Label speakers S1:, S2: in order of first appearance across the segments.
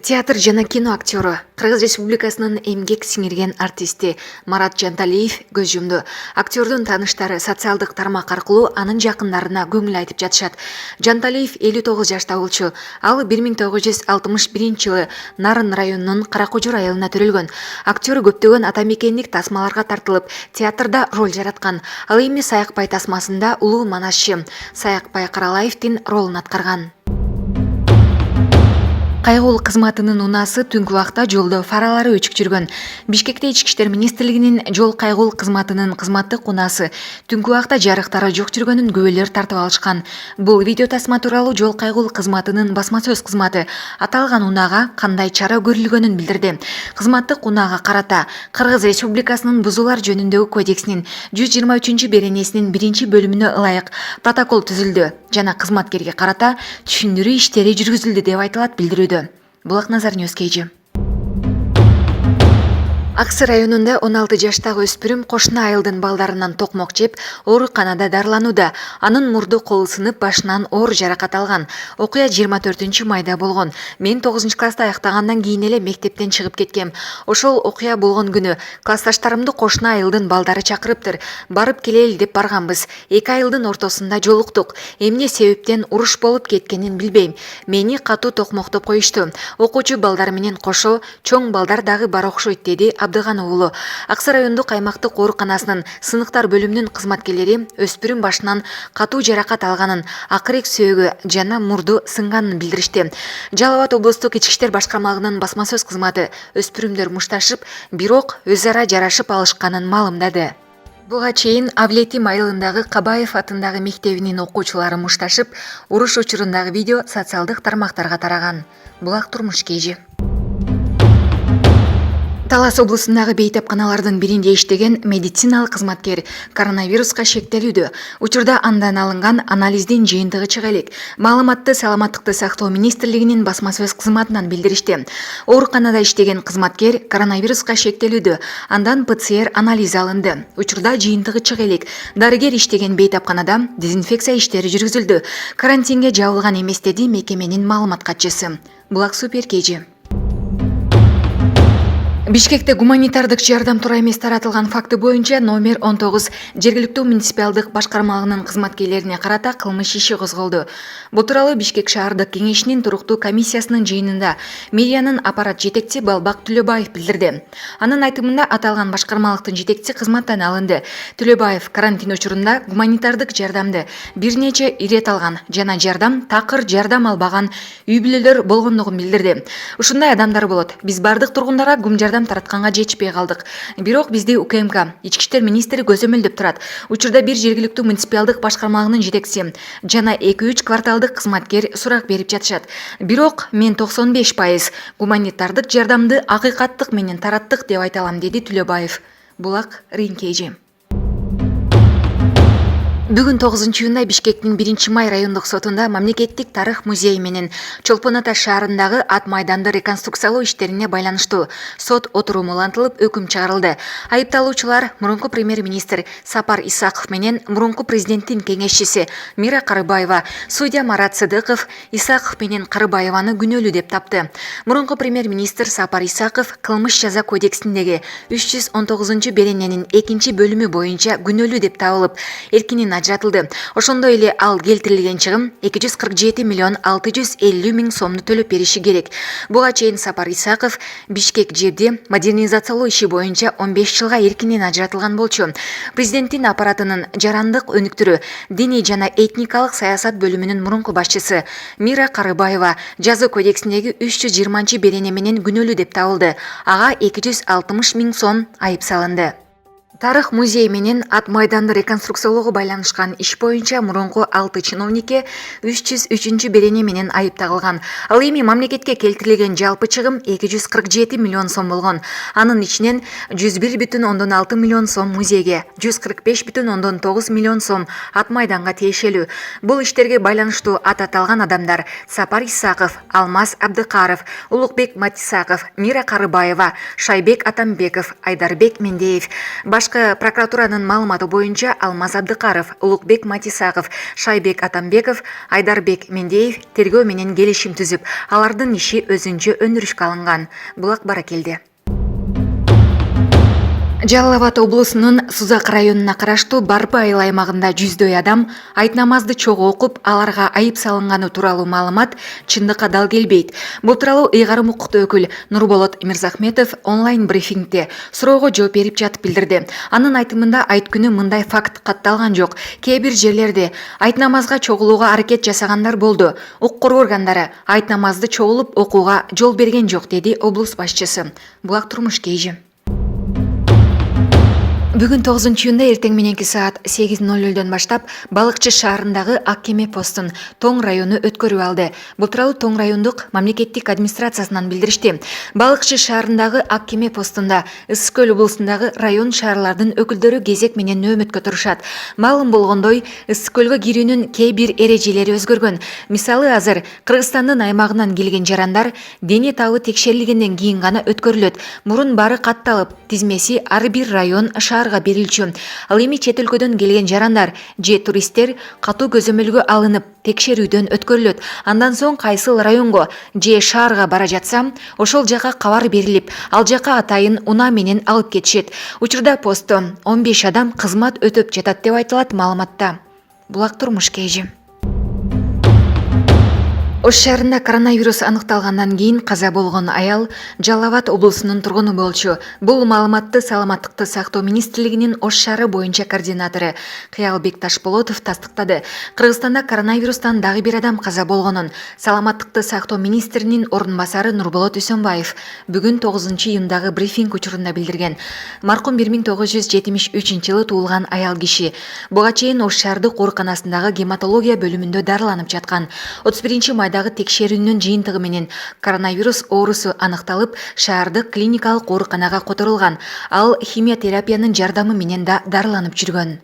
S1: Театр жана кино актері, Кыргыз Республикасынын эмгек сиңирген артисти Марат Жанталиев көз жумду. Актердун тааныштары социалдык тармак аркылуу анын жакындарына көңүл айтып жатышат. Жанталиев 59 жашта болчу. Ал 1961 жылы Нарын районунун Каракожур айылына төрөлгөн. Актер көптөгөн атамекендик тасмаларга тартылып, театрда роль жараткан. Ал эми Саякбай тасмасында улуу манашчы Саякбай Каралаевдин ролун аткарган. Кайгыл кызматынын унаасы түнкү убакта жолдо фаралары өчүк жүргөн. Бишкекте Ички иштер министрлигинин жол кайгыл кызматынын кызматтык унаасы түнкү убакта жарыктары жок жүргөнүн күбөлөр тартып алышкан. Бул видео тасма тууралуу жол кайгыл кызматынын басма сөз кызматы аталган унаага кандай чара көрүлгөнүн билдирди. Кызматтык унаага карата Кыргыз Республикасынын бузуулар жөнүндөгү кодексинин 123 беренесинин 1-бөлүмүнө ылайык протокол түзүлдү жана кызматкерге карата түшүндүрүү иштери жүргүзүлдү деп айтылат билдирүүдө. Булак Назар Ньюс KG. Аксы районунда 16 жаштагы өспүрүм кошуна айылдын балдарынан токмок жеп, ооруканада дарыланууда. Анын мурду колу сынып, башынан оор жаракат алган. Окуя 24 майда болгон. Мен 9 класста аяктагандан кийин эле мектептен чыгып кеткем. Ошол окуя болгон күнү классташтарымды кошуна айылдын балдары чакырыптыр. Барып келели деп барганбыз. Эки айылдын ортосунда жолуктук. Эмне себептен уруш болуп кеткенин билбейм. Мени катуу токмоктоп коюшту. Окуучу балдар менен кошо чоң балдар дагы бар окшойт, деди Абдыган уулу. Аксы райондук аймактык ооруканасынын сыныктар бөлүмүнүн кызматкерлери өспүрүм башынан катуу жаракат алганын, акырек сөөгү жана мурду сынганын билдиришти. Жалал Абад облустук ички иштер башкармалыгынын басма сөз кызматы өспүрүмдөр мушташып, бирок өз ара жарашып алышканын маалымдады. Буга чейин Авлетим айылындагы Кабаев атындагы мектебинин окуучулары мушташып, уруш учурундагы видео социалдык тармактарга тараган. Булак Турмуш KG. Талас облусундагы бейтапканалардын биринде иштеген медициналык кызматкер коронавируска шектелүүдө. Учурда андан алынган анализдин жыйынтыгы чыга элек. Маалыматты Саламаттыкты сактоо министрлигинин басма сөз кызматынан билдиришти. Ооруканада иштеген кызматкер коронавируска шектелүүдө. Андан ПЦР анализи алынды. Учурда жыйынтыгы чыга элек. Дарыгер иштеген бейтапканада дезинфекция иштери жүргүзүлдү. Карантинге жабылган эмес, деди мекеменин маалымат катчысы. Булак Супер KG. Бишкекте гуманитардык жардам туура эмес таратылган факты боюнча номер 19 жергиликтүү муниципалдык башкармалыгынын кызматкерлерине карата кылмыш иши козголду. Бул тууралуу Бишкек шаардык кеңешинин туруктуу комиссиясынын жыйынында мэриянын аппарат жетекчиси Балбак Түлөбаев билдирди. Анын айтымында аталган башкармалыктын жетекчиси кызматтан алынды. Түлөбаев карантин учурунда гуманитардык жардамды бир нече ирет алган жана жардам такыр жардам албаган үй бүлөлөр болгондугун билдирди. Ушундай адамдар болот. Биз бардык тургундарга гум жардам таратканга жетишпей калдык. Бирок бизди УКМК, Ички иштер министри көзөмөлдөп турат. Учурда бир жергиликтүү муниципалдык башкармалыгынын жетекчиси жана 2-3 кварталдык кызматкер сурак берип жатышат. Бирок мен 95% гуманитардык жардамды акыйкаттык менен тараттык деп айта алам, деди Түлөбаев. Булак Рин KG. Бүгүн 9-июнда Бишкектин 1-Май райондук сотунда мамлекеттик тарых музейи менен Чолпон Ата шаарындагы ат майданды реконструкциялоо иштерине байланыштуу сот отуруму улантылып, өкүм чыгарылды. Айыпталуучулар мурунку премьер-министр Сапар Исаков менен мурунку президенттин кеңешчиси Мира Карыбаева, судья Марат Сыдыков Исаков менен Карыбаеваны күнөөлүү деп тапты. Мурунку премьер-министр Сапар Исаков кылмыш жаза кодексиндеги 319 берененин 2-бөлүмү боюнча күнөөлүү деп табылып, эркинен ажыратылды. Ошондой эле ал келтирилген чыгым 247 миллион 650 миң сомду төлөп бериши керек. Буга чейин Сапар Исаков Бишкек жерди модернизациялоо иши боюнча 15 жылга эркинен ажыратылган болчу. Президенттин аппаратынын жарандык өнүктүрүү, диний жана этникалык саясат бөлүмүнүн мурунку башчысы Мира Карыбаева жаза кодексиндеги 320 берене менен күнөөлүү деп табылды. Ага 260 миң сом айып салынды. Тарых музей менен ат майданды реконструкциялоого байланышкан иш боюнча мурунку 6 чиновникке 303 берене менен айып тагылган. Ал эми мамлекетке келтирилген жалпы чыгым 247 миллион сом болгон. Анын ичинен 101,6 миллион сом музейге, 145,9 миллион сом ат майданга тиешелүү. Бул иштерге байланыштуу ат аталган адамдар Сапар Исаков, Алмаз Абдыкаров, Улукбек Матисаков, Мира Карыбаева, Шайбек Атамбеков, Айдарбек Мендеев. Башкы прокуратуранын маалыматы боюнча Алмаз Абдыкаров, Улукбек Матисагов, Шайбек Атамбеков, Айдарбек Мендеев тергөө менен келишим түзүп, алардын иши өзүнчө өндүрүшкө алынган. Булак бара келди. Жалал Абад облусунун Сузак районуна караштуу Барбы айыл аймагында жүздөй адам айт намазды чогуу окуп, аларга айып салынганы тууралуу маалымат чындыкка дал келбейт. Бул тууралуу ыйгарым укуктуу өкүл Нурболот Мирзахметов онлайн брифингде суроого жооп берип жатып билдирди. Анын айтымында айт күнү мындай факт катталган жок. Кээ бир жерлерде айт намазга чогулууга аракет жасагандар болду. Укук коргоо органдары айт намазды чогулуп окууга жол берген жок, деди облус башчысы. Булак турмуш кейжи. Бүгүн 9-июнда эртең мененки саат 8:00 баштап Балыкчы шаарындагы Ак кеме постун Тоң району өткөрүп алды. Бул тууралуу Тоң райондук мамлекеттик администрациясынан билдиришти. Балыкчы шаарындагы Ак кеме постунда Ысык көл облусундагы район шаарлардын өкүлдөрү кезек менен нөөмөткө турушат. Маалым болгондой, Ысык көлгө кирүүнүн кээ бир эрежелери өзгөргөн. Мисалы азыр Кыргызстандын аймагынан келген жарандар дене табы текшерилгенден кийин гана өткөрүлөт. Мурун бары катталып, тизмеси ар бир район шаарга берилчү. Ал эми чет өлкөдөн келген жарандар же туристтер катуу көзөмөлгө алынып, текшерүүдөн өткөрүлөт. Андан соң кайсыл районго же шаарга бара жатсам, ошол жака кабар берилип, ал жака атайын унаа менен алып кетишет. Учурда постто 15 адам кызмат өтөп жатат деп айтылат маалыматта. Булак турмуш кейжи. Ош шаарында коронавирус аныкталгандан кийин каза болгон аял Жалал Абад облусунун тургуну болчу. Бул маалыматты Саламаттыкты сактоо министрлигинин Ош шаары боюнча координатору Кыялбек Ташполотов тастыктады. Кыргызстанда коронавирустан дагы бир адам каза болгонун Саламаттыкты сактоо министринин орун басары Нурболот Үсөнбаев бүгүн 9-июндагы брифинг учурунда билдирген. Маркум 1973-жылы туулган аял киши. Буга чейин Ош шаардык ооруканасындагы гематология бөлүмүндө дарыланып жаткан. 31 майдагы текшерүүнүн жыйынтыгы менен коронавирус оорусу аныкталып, шаардык клиникалык ооруканага которулган. Ал химиотерапиянын жардамы менен да дарыланып жүргөн.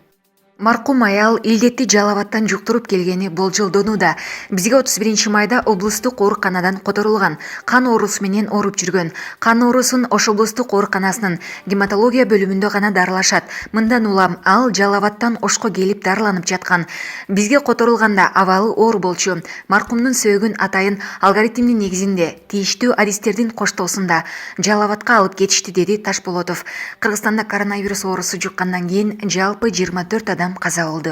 S1: Маркум аял илдетти Жалал Абадтан жуктуруп келгени болжолдонууда. Бизге 31 майда облустук ооруканадан которулган. Кан оорусу менен ооруп жүргөн. Кан оорусун Ош облустук ооруканасынын гематология бөлүмүндө гана дарылашат. Мындан улам ал Жалал Абадтан Ошко келип дарыланып жаткан. Бизге которулганда абалы оор болчу. Маркумдун сөөгүн атайын алгоритмдин негизинде тийиштүү адистердин коштоосунда Жалал Абадка алып кетишти, деди Ташполотов. Кыргызстанда коронавирус оорусу жуккандан кийин жалпы 24 адам каза болду.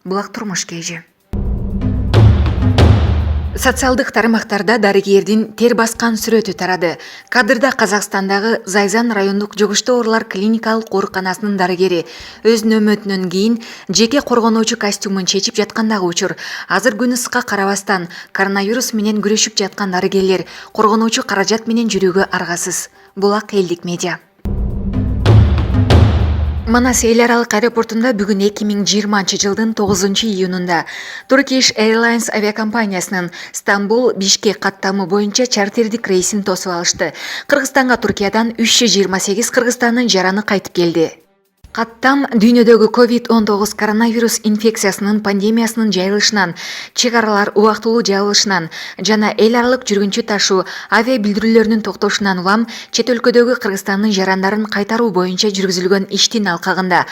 S1: Булак турмуш кейжи. Социалдык тармактарда дарыгердин тер баскан сүрөтү тарады. Кадрда Казакстандагы Зайзан райондук жугуштуу оорулар клиникалык ооруканасынын дарыгери өз нөөмөтүнөн кийин жеке коргонуучу костюмун чечип жаткандагы учур. Азыр күн ысыкка карабастан коронавирус менен күрөшүп жаткан дарыгерлер коргонуучу каражат менен жүрүүгө аргасыз. Булак элдик медиа. Манас эл аралык аэропортунда бүгүн 2020-жылдын 9-июнунда Turkish Airlines авиакомпаниясынын Стамбул-Бишкек каттамы боюнча чартердик рейсин тосуп алышты. Кыргызстанга Туркиядан 328 кыргызстандын жараны кайтып келди. Каттам дүйнөдөгү COVID-19 коронавирус инфекциясынын пандемиясынын жайылышынан, чек аралар убактылуу жабылышынан жана эл аралык жүргүнчү ташуу авиа билдирүүлөрүнүн токтошунан улам чет өлкөдөгү Кыргызстандын жарандарын кайтаруу боюнча жүргүзүлгөн иштин алкагында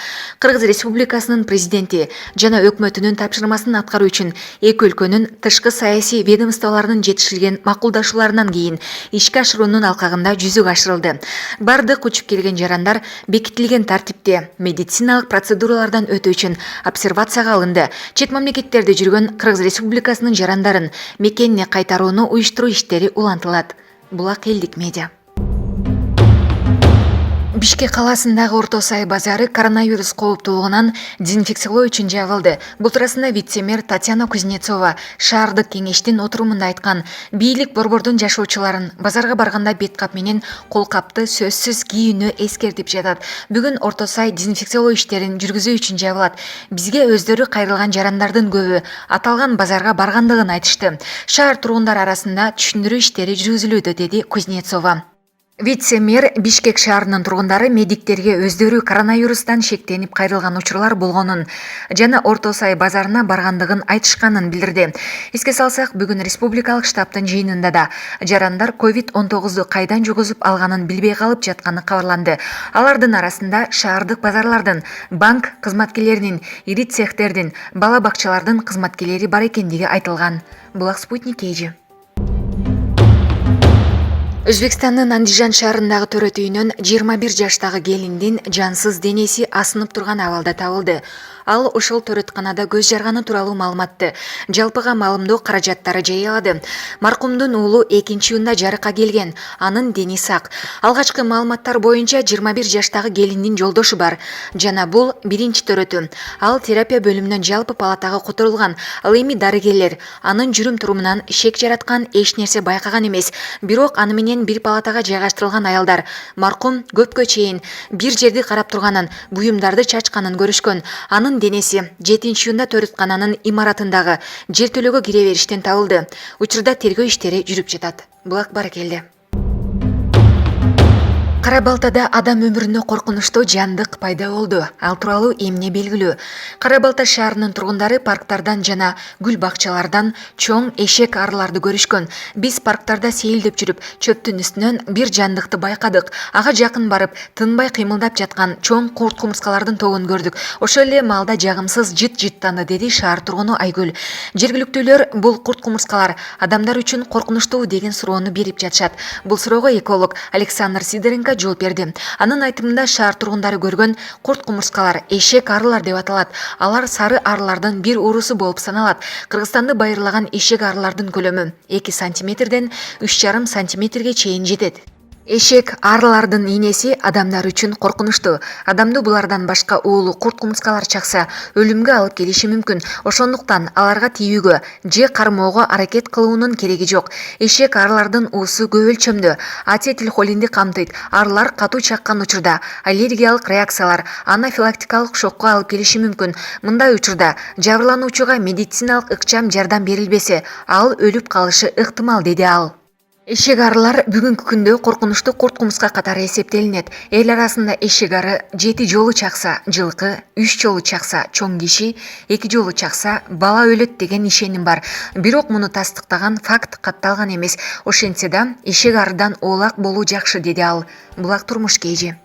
S1: Кыргыз Республикасынын президенти жана өкмөтүнүн тапшырмасын аткаруу үчүн эки өлкөнүн тышкы саясий ведомстволорунун жетишилген макулдашууларынан кийин ишке ашыруунун алкагында жүзүгө ашырылды. Бардык учуп келген жарандар бекитилген тартипте медициналык процедуралардан өтүү үчүн обсервацияга алынды. Чет мамлекеттерде жүргөн Кыргыз Республикасынын жарандарын мекенине кайтарууну уюштуруу иштери улантылат. Булак элдик медиа. Бишкек калаасындагы Орто Сай базары коронавирус кооптуулугунан дезинфекциялоо үчүн жабылды. Бул туурасында вице-мэр Татьяна Кузнецова шаардык кеңештин отурумунда айткан. Бийлик борбордун жашоочуларын базарга барганда бет кап менен кол капты сөзсүз кийүүнү эскертип жатат. Бүгүн Орто Сай дезинфекциялоо иштерин жүргүзүү үчүн жабылат. Бизге өздөрү кайрылган жарандардын көбү аталган базарга баргандыгын айтышты. Шаар тургундары арасында түшүндүрүү иштери жүргүзүлүүдө, деди Кузнецова. Вице-мэр Бишкек шаарынын тургундары медиктерге өздөрү коронавирустан шектенип кайрылган учурлар болгонун жана Орто Сай базарына баргандыгын айтышканын билдирди. Эске салсак, бүгүн республикалык штабтын жыйынында да жарандар COVID-19 кайдан жугузуп алганын билбей калып жатканы кабарланды. Алардын арасында шаардык базарлардын, банк кызматкерлеринин, ири цехтердин, бала бакчалардын кызматкерлери бар экендиги айтылган. Булак Спутник Эйжи. Өзбекстандын Андижан шаарындагы төрөт үйүнөн 21 жаштагы келиндин жансыз денеси асынып турган абалда табылды. Ал ошол төрөтканада көз жарганы тууралуу маалыматты жалпыга маалымдоо каражаттары жайылады. Маркумдун уулу 2-июнда жарыкка келген, анын дени сак. Алгачкы маалыматтар боюнча 21 жаштагы келиндин жолдошу бар жана бул биринчи төрөтү. Ал терапия бөлүмүнөн жалпы палатага которулган. Ал эми дарыгерлер анын жүрүм турумунан шек жараткан эч нерсе байкаган эмес. Бирок аны менен бир палатага жайгаштырылган аялдар маркум көпкө чейин бир жерди карап турганын, буюмдарды чачканын көрүшкөн. Анын денеси 7-июнда төрөткананын имаратындагы жертөлөгө кире бериштен табылды. Учурда тергөө иштери жүрүп жатат. Булак Баракелди. Кара Балтада адам өмүрүнө коркунучтуу жандык пайда болду. Ал тууралуу эмне белгилүү? Кара Балта шаарынын тургундары парктардан жана гүл бакчалардан чоң эшек арыларды көрүшкөн. Биз парктарда сейилдеп жүрүп, чөптүн үстүнөн бир жандыкты байкадык. Ага жакын барып, тынбай кыймылдап жаткан чоң курт кумурскалардын тобун көрдүк. Ошол эле маалда жагымсыз жыт жыттанды, деди шаар тургуну Айгүл. Жергиликтүүлөр бул курт кумурскалар адамдар үчүн коркунучтуу деген суроону берип жатышат. Бул суроого эколог Александр Сидоренко жооп берди. Анын айтымында шаар тургундары көргөн курт кумурскалар эшек арылар деп аталат. Алар сары арылардын бир урусу болуп саналат. Кыргызстанды байырлаган эшек арылардын көлөмү 2 сантиметрден 3,5 сантиметрге чейин жетет. Эшек арылардын ийнеси адамдар үчүн коркунучтуу. Адамды булардан башка уулу курт кумурскалар чакса, өлүмгө алып келиши мүмкүн. Ошондуктан аларга тийүүгө же кармоого аракет кылуунун кереги жок. Эшек арылардын уусу көп өлчөмдүү. Ацетилхолинди камтыйт. Арылар катуу чаккан учурда аллергиялык реакциялар, анафилактикалык шокко алып келиши мүмкүн. Мындай учурда жабырлануучуга медициналык ыкчам жардам берилбесе, ал өлүп калышы ыктымал, деди ал. Эшек арылар бүгүнкү күндө коркунучтуу курт кумурска катары эсептелинет. Эл арасында эшек ары 7 жолу чакса, жылкы 3 жолу чакса, чоң киши 2 жолу чакса, бала өлөт деген ишеним бар. Бирок муну тастыктаган факт катталган эмес. Ошентсе да эшек арыдан оолак болуу жакшы, деди ал. Булак Турмуш Кейжи.